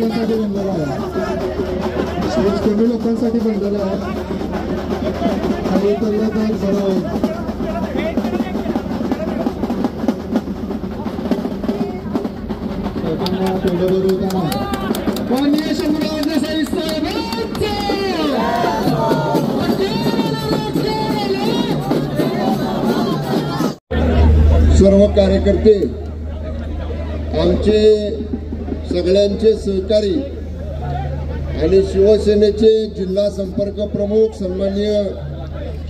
लोकांसाठी बनलेला आहे, स्टेज कमी लोकांसाठी बनलेला आहे आणि त्यांना काय बरं होईल. लोकांना तोंड भरवताना माननीय शंभूराज देसाई सर्व कार्यकर्ते, आमचे सगळ्यांचे सहकारी आणि शिवसेनेचे जिल्हा संपर्क प्रमुख सन्माननीय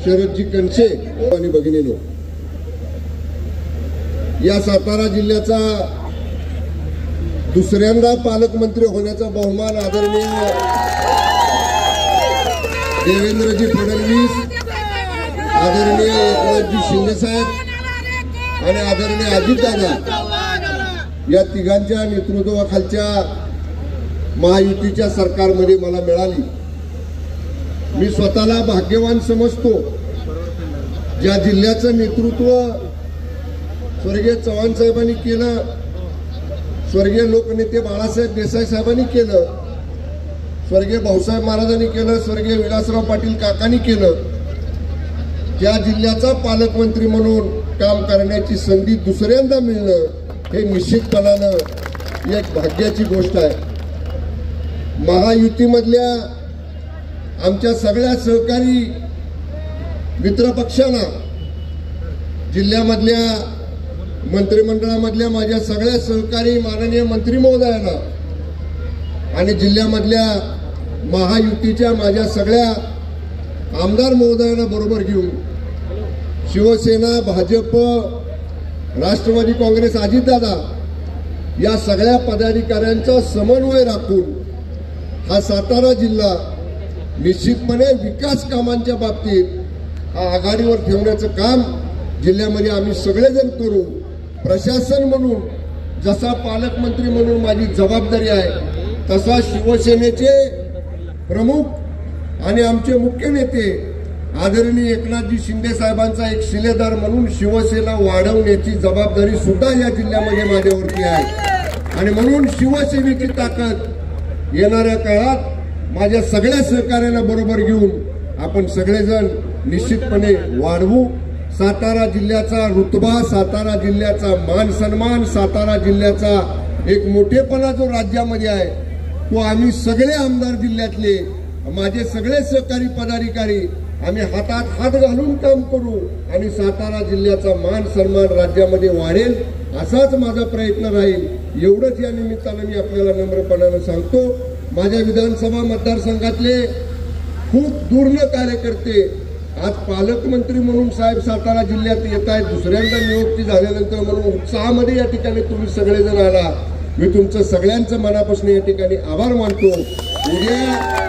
शरदजी कणसे आणि भगिनीनो, या सातारा जिल्ह्याचा दुसऱ्यांदा पालकमंत्री होण्याचा बहुमान आदरणीय देवेंद्रजी फडणवीस, आदरणीय एकनाथजी शिंदे साहेब आणि आदरणीय अजितदादा या तिघांच्या नेतृत्वाखालच्या महायुतीच्या सरकारमध्ये मला मिळाली. मी स्वतःला भाग्यवान समजतो. ज्या जिल्ह्याचं नेतृत्व स्वर्गीय चव्हाण साहेबांनी केलं, स्वर्गीय लोकनेते बाळासाहेब देसाई साहेबांनी केलं, स्वर्गीय भाऊसाहेब महाराजांनी केलं, स्वर्गीय विलासराव पाटील काकांनी केलं, त्या जिल्ह्याचा पालकमंत्री म्हणून काम करण्याची संधी दुसऱ्यांदा मिळणं हे निश्चितपणानं एक भाग्याची गोष्ट आहे. महायुतीमधल्या आमच्या सगळ्या सहकारी मित्रपक्षांना, जिल्ह्यामधल्या मंत्रिमंडळामधल्या माझ्या सगळ्या सहकारी माननीय मंत्री महोदयांना आणि जिल्ह्यामधल्या महायुतीच्या माझ्या सगळ्या आमदार महोदयांना बरोबर घेऊन शिवसेना, भाजप, राष्ट्रवादी काँग्रेस, अजितदादा या सगळ्या पदाधिकाऱ्यांचा समन्वय राखून हा सातारा जिल्हा निश्चितपणे विकास कामांच्या बाबतीत हा आघाडीवर ठेवण्याचं काम जिल्ह्यामध्ये आम्ही सगळेजण करू. प्रशासन म्हणून जसा पालकमंत्री म्हणून माझी जबाबदारी आहे, तसा शिवसेनेचे प्रमुख आणि आमचे मुख्य नेते आदरणीय एकनाथजी शिंदे साहेबांचा एक शिलेदार म्हणून शिवसेना वाढवण्याची जबाबदारी सुद्धा या जिल्ह्यामध्ये माझ्यावरती आहे. आणि म्हणून शिवसेनेची ताकद येणाऱ्या काळात माझ्या सगळ्या सहकार्यांना बरोबर घेऊन आपण सगळेजण निश्चितपणे वाढवू. सातारा जिल्ह्याचा रुतबा, सातारा जिल्ह्याचा मान सन्मान, सातारा जिल्ह्याचा एक मोठेपणा जो राज्यामध्ये आहे तो आम्ही सगळे आमदार जिल्ह्यातले, माझे सगळे सहकारी पदाधिकारी आम्ही हातात हात घालून काम करू आणि सातारा जिल्ह्याचा मान सन्मान राज्यामध्ये वाढेल असाच माझा प्रयत्न राहील. एवढंच या निमित्तानं मी आपल्याला नम्रपणानं सांगतो. माझ्या विधानसभा मतदारसंघातले खूप दूरनं कार्यकर्ते आज पालकमंत्री म्हणून साहेब सातारा जिल्ह्यात येत आहेत, दुसऱ्यांदा नियुक्ती झाल्यानंतर म्हणून उत्साहामध्ये या ठिकाणी तुम्ही सगळेजण आला. मी तुमचं सगळ्यांचं मनापासून या ठिकाणी आभार मानतो. उद्या